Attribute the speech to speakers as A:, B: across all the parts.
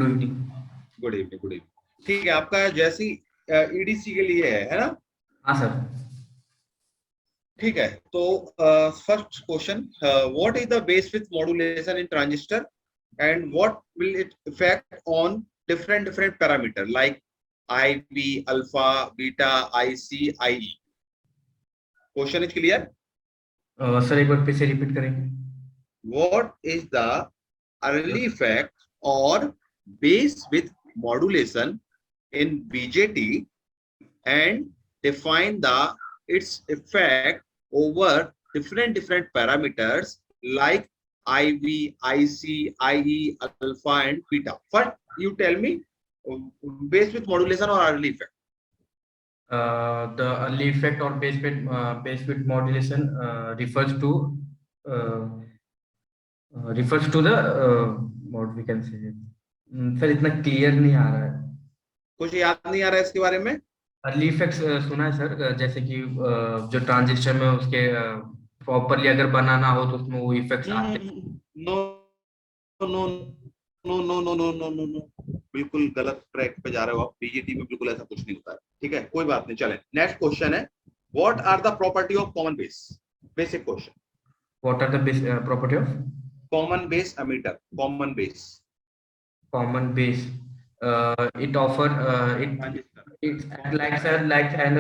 A: Evening.
B: Good evening, good evening. ठीक है, आपका जैसी ईडीसी के लिए है ना?
A: हाँ सर।
B: ठीक है, तो first question, what is the base with modulation in transistor and what will it effect on different parameter like IB, alpha, beta, IC, IE? Question is clear?
A: Sir एक बार फिर से रिपीट करेंगे।
B: What is the early effect or base with modulation in BJT and define the its effect over different parameters like IV, IC, IE, alpha and beta. First, you tell me base with modulation or early effect.
A: The early effect or base width modulation refers to the what we can say. Sir इतना clear नहीं आ रहा है।
B: कुछ याद नहीं आ रहा है इसके बारे में?
A: अर्ली इफेक्ट्स सुना है सर, जैसे कि जो ट्रांजिस्टर में उसके प्रॉपरली अगर बनाना हो तो उसमें वो इफेक्ट्स आते हैं।
B: No no no no no no no no no, बिल्कुल गलत ट्रैक पे जा रहे हो आप। बीजेटी में बिल्कुल ऐसा कुछ नहीं होता है। ठीक है, कोई बात नहीं, चले। नेक्स्ट क्वेश्चन है, what are the property of common base? Basic question.
A: What are the property of
B: common base emitter? Common base,
A: common base, it offer it lacks an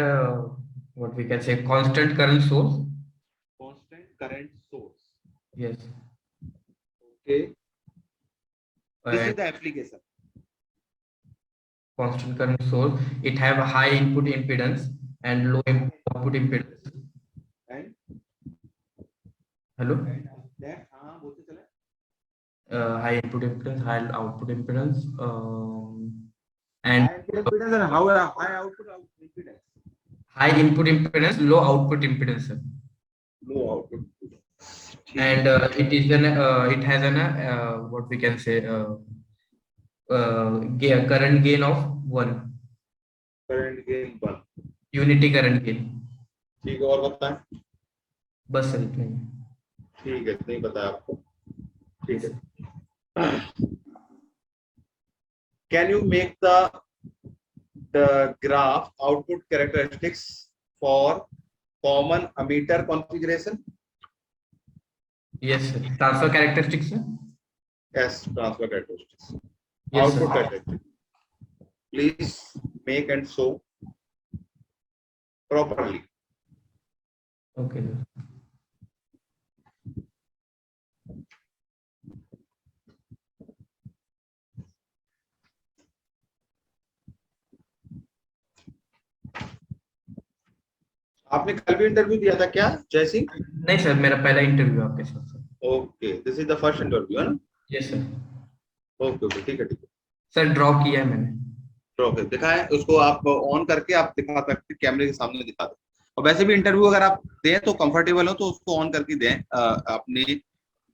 A: what we can say constant current source.
B: constant current source,
A: Yes.
B: okay, this is
A: And
B: the application.
A: constant current source, it have a high input impedance and low output impedance.
B: And
A: Hello.
B: that बोलते चले।
A: High input impedance, high output impedance,
B: and high input impedance and high output impedance.
A: High input impedance, low output impedance, sir.
B: Low output.
A: And it has an what we can say current gain of 1.
B: Current gain 1.
A: Unity current gain.
B: ठीक है, और बताएं।
A: बस sir इतना ही।
B: ठीक है, नहीं बताया आपको। ठीक है। Can you make the graph output characteristics for common ammeter configuration?
A: Yes sir. Transfer characteristics, sir?
B: Yes, transfer characteristics.
A: Yes,
B: output
A: sir.
B: characteristics. Please make and show properly.
A: Okay.
B: आपने कल भी इंटरव्यू दिया था क्या जयसिंह?
A: नहीं सर, मेरा पहला interview आपके साथ sir.
B: Okay, this is the first interview है ना?
A: Yes sir.
B: ओके ओके, ठीक है ठीक है
A: सर। ड्रॉ किया है मैंने।
B: ड्रॉ कर दिखाएं उसको, आप ऑन करके आप दिखा सकते, कैमरे के सामने दिखा दें। और वैसे भी इंटरव्यू अगर आप दें तो कंफर्टेबल हो तो उसको ऑन करके दें अपनी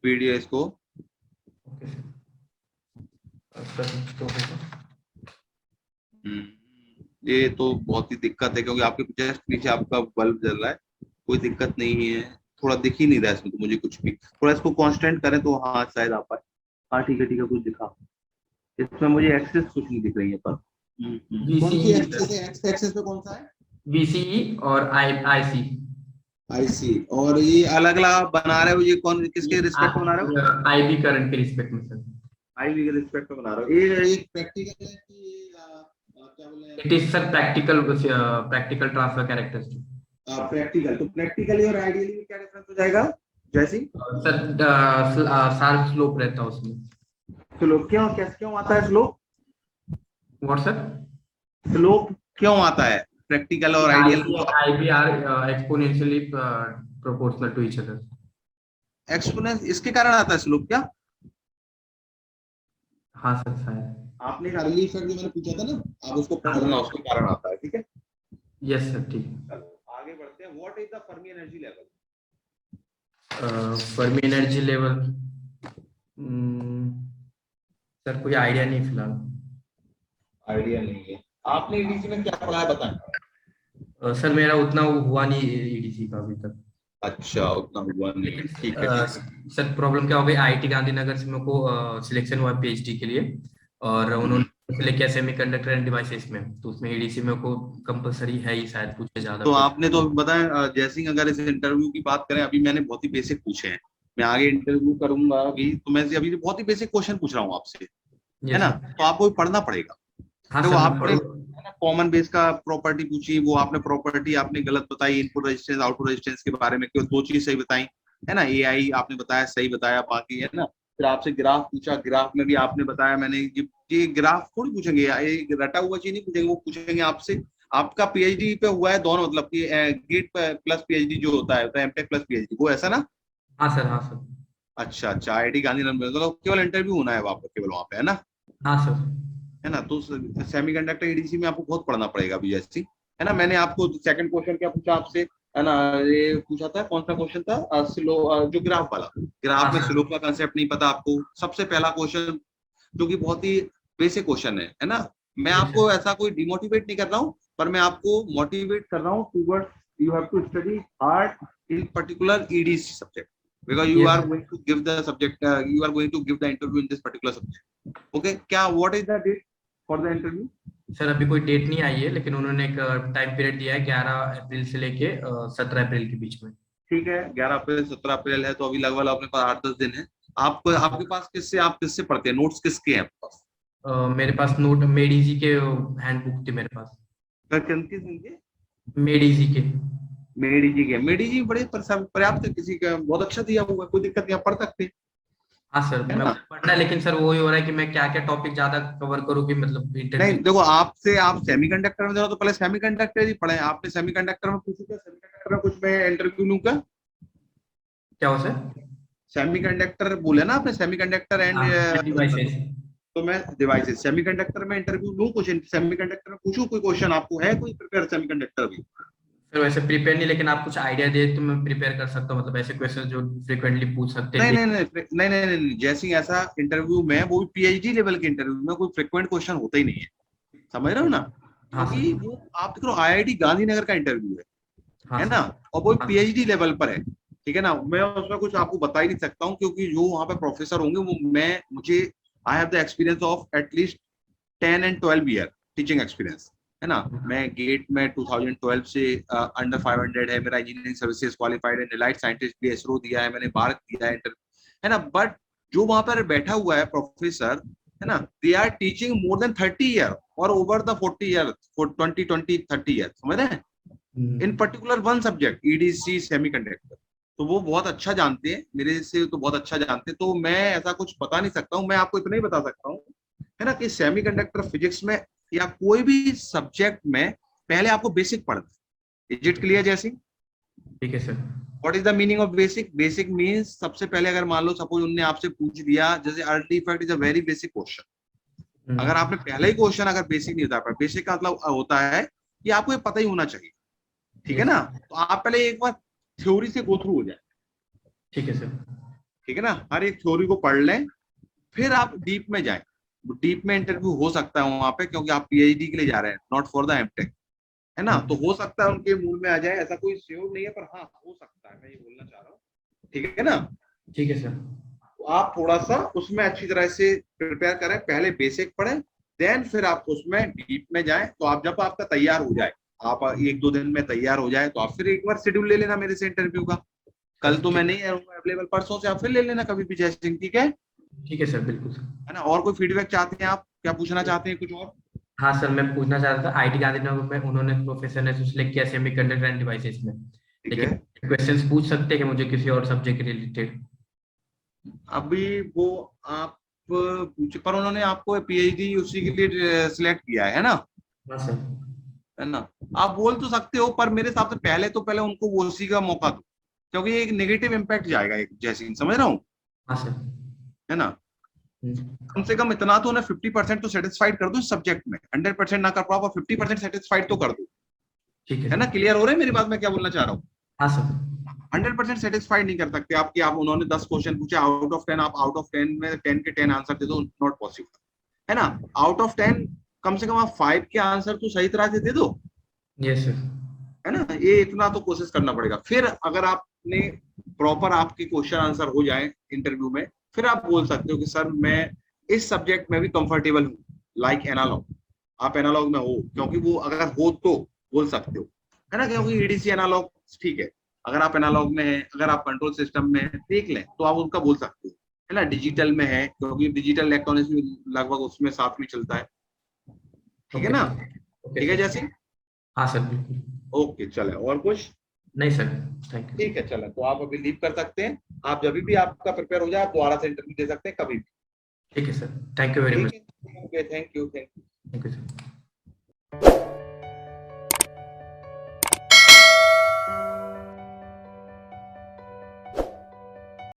B: वीडियो इसको।
A: Okay sir.
B: ये तो बहुत ही दिक्कत है क्योंकि आपके जस्ट पीछे आपका बल्ब जल रहा है। कोई दिक्कत नहीं है, थोड़ा दिख ही नहीं रहा है इसमें तो मुझे कुछ भी। थोड़ा इसको कांस्टेंट करें तो हाँ शायद आ पाए। हाँ ठीक है कुछ दिखा। इसमें मुझे एक्सेस कुछ नहीं दिख रही है पर। कौन सी एक्सेस पे कौन सा है?
A: VCE और IC।
B: आईसी। और ये अलग अलग बना रहे हो, ये कौन किसके रिस्पेक्ट में बना रहे हो?
A: IB करंट के रिस्पेक्ट में सर।
B: आईवी के रिस्पेक्ट में बना रहे हो। ये प्रैक्टिकल है कि क्या बोले हैं?
A: It is sir practical transfer characteristic.
B: Practical, तो प्रैक्टिकली और आइडियली में क्या डिफरेंस हो जाएगा जैसी?
A: सर शार्प स्लोप रहता है उसमें।
B: स्लोप क्यों आता है स्लोप?
A: What sir?
B: स्लोप क्यों आता है प्रैक्टिकल और ideal?
A: IB are exponentially proportional to each other.
B: Exponents इसके कारण आता है स्लोप क्या?
A: हाँ सर शायद।
B: आपने अर्ली इफेक्ट जो मैंने पूछा था ना, आप उसको पढ़ना, उसके कारण आता है। ठीक है,
A: यस सर ठीक।
B: आगे बढ़ते हैं। What is the Fermi energy level?
A: Fermi energy level sir कोई आइडिया नहीं फिलहाल। आइडिया नहीं है।
B: आपने ईडीसी में क्या पढ़ा है बताएं।
A: सर मेरा उतना हुआ नहीं ईडीसी का अभी तक।
B: अच्छा, उतना हुआ नहीं। ठीक है
A: सर प्रॉब्लम क्या हो गई, IIT गांधीनगर से मेरे को सिलेक्शन हुआ PhD के लिए और
B: हम्म।
A: उन्होंने लेके सेमीकंडक्टर एंड डिवाइसेस में, तो उसमें एडीसी में को कंपलसरी है ही, शायद पूछे ज्यादा
B: तो आपने तो
A: क्वेश्चन।
B: अभी बताया, जैसे ही अगर इस इंटरव्यू की बात करें, अभी मैंने बहुत ही बेसिक पूछे हैं। मैं आगे इंटरव्यू करूंगा अभी, तो मैं अभी बहुत ही बेसिक क्वेश्चन पूछ रहा हूँ आपसे, है
A: यस
B: ना?
A: सर।
B: तो आपको भी पढ़ना पड़ेगा।
A: हाँ
B: देखो
A: सर, मैं
B: आपने,
A: पढ़ू।
B: है ना, कॉमन बेस का प्रॉपर्टी पूछी, वो आपने प्रॉपर्टी आपने गलत बताई, इनपुट रेजिस्टेंस आउटपुट रेजिस्टेंस के बारे में केवल दो चीज सही बताई, है ना? एआई आपने बताया, सही बताया, बाकी है ना। फिर आपसे ग्राफ पूछा, ग्राफ में भी आपने बताया, मैंने ये ग्राफ थोड़ी पूछेंगे, ये रटा हुआ चीज नहीं पूछेंगे, वो पूछेंगे आपसे आपका पीएचडी पे हुआ है दोनों, मतलब कि गेट प्लस पीएचडी जो होता है एमटेक प्लस पीएचडी, वो ऐसा ना?
A: हाँ सर, हाँ सर।
B: अच्छा अच्छा, आईआईटी गांधीनगर में तो केवल इंटरव्यू होना है वहां पर, केवल वहां पे, है ना?
A: हाँ सर।
B: है ना? तो सेमीकंडक्टर एडीसी में आपको बहुत पढ़ना पड़ेगा अभी, जैसी, है ना? मैंने आपको सेकंड क्वेश्चन क्या पूछा आपसे, है ना? ये पूछा था, कौन सा क्वेश्चन था? स्लो, जो ग्राफ वाला,
A: हाँ
B: ग्राफ में
A: सर।
B: स्लोप का कंसेप्ट नहीं पता आपको, सबसे पहला क्वेश्चन, जो कि बहुत ही बेसिक क्वेश्चन है ना? मैं
A: यस सर।
B: आपको ऐसा कोई डिमोटिवेट नहीं कर रहा हूँ, पर मैं आपको मोटिवेट कर रहा हूँ towards you have to study hard in particular EDC subject, because you
A: yes
B: are
A: sir.
B: going to give the subject, you are going to give the interview in this particular subject. Okay, क्या, what is the date for the interview?
A: Sir अभी कोई date नहीं आई है, लेकिन उन्होंने एक time period दिया है, 11 अप्रैल से लेके 17 अप्रैल के बीच में।
B: ठीक है, 11 अप्रैल 17 अप्रैल है, तो अभी लगभग अपने पास 8-10 दिन है। आप,
A: हाँ
B: आपके
A: सर।
B: पास किससे, आप किससे पढ़ते हैं, नोट्स किसके हैं आपके पास?
A: मेरे पास नोट मेडिजी के हैंडबुक थी मेरे पास।
B: किनके किनके?
A: मेडिजी के।
B: मेडी जी के, मेडी जी बड़े पर्याप्त है, किसी का बहुत अच्छा दिया हुआ है, कोई दिक्कत नहीं, आप पढ़ सकते हैं,
A: हाँ सर,
B: है
A: मैं
B: ना?
A: पढ़ना है, लेकिन सर वही हो रहा है कि मैं क्या क्या टॉपिक ज्यादा कवर करूँ कि मतलब
B: नहीं
A: इंटरव्यू।
B: देखो, आपसे, आप सेमीकंडक्टर में जाओ तो पहले सेमीकंडक्टर ही पढ़े, आपने सेमीकंडक्टर में पूछा था, सेमीकंडक्टर में कुछ मैं इंटरव्यू लूँ क्या?
A: क्या हो सर?
B: सेमीकंडक्टर बोले ना आपने, सेमीकंडक्टर एंड,
A: हाँ, डिवाइसेस।
B: तो मैं डिवाइसेस, सेमीकंडक्टर में इंटरव्यू लूँ कुछ, सेमीकंडक्टर में पूछूं कोई क्वेश्चन, आपको है कोई प्रिपेयर सेमीकंडक्टर भी?
A: सर वैसे प्रिपेयर नहीं, लेकिन आप कुछ आइडिया दे तो मैं प्रिपेयर कर सकता हूँ, मतलब ऐसे क्वेश्चन जो फ्रिक्वेंटली पूछ सकते हैं
B: नहीं नहीं नहीं नहीं नहीं नहीं नहीं, जैसे ही ऐसा इंटरव्यू में, वो भी पीएचडी लेवल के इंटरव्यू में कोई फ्रिक्वेंट क्वेश्चन होता ही नहीं है, समझ रहे हो ना?
A: हाँ
B: क्योंकि
A: सर।
B: वो आप देख लो, आईआईटी गांधीनगर का इंटरव्यू
A: हाँ
B: है
A: सर।
B: ना? और वो
A: हाँ सर।
B: पीएचडी लेवल पर है, ठीक है ना? मैं उसमें कुछ आपको बता ही नहीं सकता हूँ, क्योंकि जो वहाँ पे प्रोफेसर होंगे वो, मैं, मुझे, I have the experience of at least 10 and 12 year teaching experience, है ना? मैं गेट में 2012 से अंडर 500 है मेरा, इंजीनियरिंग सर्विसेज क्वालिफाइड है, डिलाइट साइंटिस्ट भी इसरो दिया है मैंने, बार्क दिया है, है ना? बट जो वहां पर बैठा हुआ है प्रोफेसर, है ना, they are teaching more than 30 year और ओवर द 40 ईयर, 20-20-30 ईयर, समझ रहे हैं? In
A: hmm.
B: Particular one subject EDC semiconductor, तो वो बहुत अच्छा जानते हैं मेरे से, तो बहुत अच्छा जानते हैं, तो मैं ऐसा कुछ बता नहीं सकता हूँ, मैं आपको इतना ही बता सकता हूँ, है ना, कि सेमीकंडक्टर फिजिक्स में या कोई भी सब्जेक्ट में पहले आपको बेसिक पढ़ना है। इज इट
A: ठीक है।
B: क्लियर जैसी?
A: ठीक है sir.
B: What is the meaning of basic? Basic means, सबसे पहले अगर मान लो सपोज उनने आपसे पूछ दिया, जैसे early effect is a very basic question, अगर आपने पहले ही क्वेश्चन अगर बेसिक नहीं बता पाया, बेसिक का मतलब होता है कि आपको ये पता ही होना चाहिए, ठीक है
A: यस।
B: ना? तो आप पहले एक बार थ्योरी से गो थ्रू हो जाए,
A: ठीक है सर।
B: ठीक है ना, हर एक थ्योरी को पढ़ लें, फिर आप डीप में जाएं। डीप में इंटरव्यू हो सकता है वहां पे, क्योंकि आप पीएचडी के लिए जा रहे हैं, नॉट फॉर द एमटेक, है ना? तो हो सकता है उनके मूड में आ जाए, ऐसा कोई श्योर नहीं है, पर हाँ हो सकता है, मैं ये बोलना चाह रहा हूँ, ठीक है ना?
A: ठीक है सर।
B: तो आप थोड़ा सा उसमें अच्छी तरह से प्रिपेयर करें, पहले बेसिक पढ़ें, देन फिर आप उसमें डीप में जाएं, तो आप जब आपका तैयार हो जाए, आप 1-2 दिन में तैयार हो जाए, तो आप फिर एक बार शेड्यूल ले लेना मेरे से इंटरव्यू का। कल
A: सर
B: तो मैं
A: ठीक।
B: नहीं रहूंगा अवेलेबल, परसों से आप फिर ले लेना कभी भी, जैसे, ठीक
A: ठीक है सर, बिल्कुल सर।
B: है ना? और कोई फीडबैक चाहते हैं आप, क्या पूछना चाहते हैं कुछ और?
A: हाँ सर, मैं पूछना चाह रहा था, आईटी गांधीनगर में उन्होंने प्रोफेसर ने सिलेक्ट किया सेमीकंडक्टर एंड डिवाइसेस में,
B: ठीक
A: लेकिन
B: है,
A: क्वेश्चंस पूछ सकते हैं कि मुझे किसी और सब्जेक्ट के रिलेटेड।
B: अभी वो आप पूछे, पर उन्होंने आपको पीएचडी उसी के लिए सिलेक्ट किया है ना?
A: हाँ सर।
B: है ना? आप बोल तो सकते हो, पर मेरे हिसाब से पहले तो पहले उनको वो उसी का मौका दो, क्योंकि एक नेगेटिव इम्पैक्ट जाएगा एक, जैसे, समझ रहा हूँ,
A: हाँ सर।
B: है ना?
A: हम्म।
B: कम से कम इतना तो ना, 50% तो सेटिस्फाइड कर दो इस सब्जेक्ट में, 100% ना कर पाओ, पर 50% सेटिस्फाइड तो कर दो,
A: ठीक है
B: है ना?
A: सर।
B: क्लियर हो रहा है मेरी बात, मैं क्या बोलना चाह रहा हूँ?
A: हाँ सर।
B: 100% सेटिस्फाइड नहीं कर सकते आप, कि आप, उन्होंने 10 क्वेश्चन पूछे, आउट ऑफ 10 आप आउट ऑफ 10 में 10 के 10 आंसर दे दो, नॉट पॉसिबल, है ना? आउट ऑफ 10 कम से कम आप 5 के आंसर तो सही तरह से दे दो,
A: यस सर।
B: है ना? ये इतना तो कोशिश करना पड़ेगा, फिर अगर आपने प्रॉपर आपकी क्वेश्चन आंसर हो जाए इंटरव्यू में, फिर आप बोल सकते हो कि सर मैं इस सब्जेक्ट में भी कंफर्टेबल हूँ, लाइक एनालॉग, आप एनालॉग में हो, क्योंकि वो अगर हो तो बोल सकते हो, है ना, क्योंकि एडीसी एनालॉग ठीक है, अगर आप एनालॉग में है, अगर आप कंट्रोल सिस्टम में देख लें तो आप उनका बोल सकते हो, है ना। डिजिटल में है क्योंकि डिजिटल इलेक्ट्रॉनिक्स लगभग उसमें साथ में चलता है, ठीक है
A: ओके
B: ना।
A: सर। ओके
B: ठीक है
A: सर।
B: जैसे,
A: हाँ सर, बिल्कुल।
B: ओके चले, और कुछ?
A: नहीं सर, थैंक यू
B: ठीक
A: सर।
B: है चले, तो आप अभी लीव कर सकते हैं, आप जब भी आपका प्रिपेयर हो जाए आप दोबारा से इंटरव्यू दे सकते हैं कभी भी।
A: ठीक है सर, थैंक यू वेरी
B: ठीक
A: मच।
B: है, okay, thank you, thank you.
A: Thank you sir.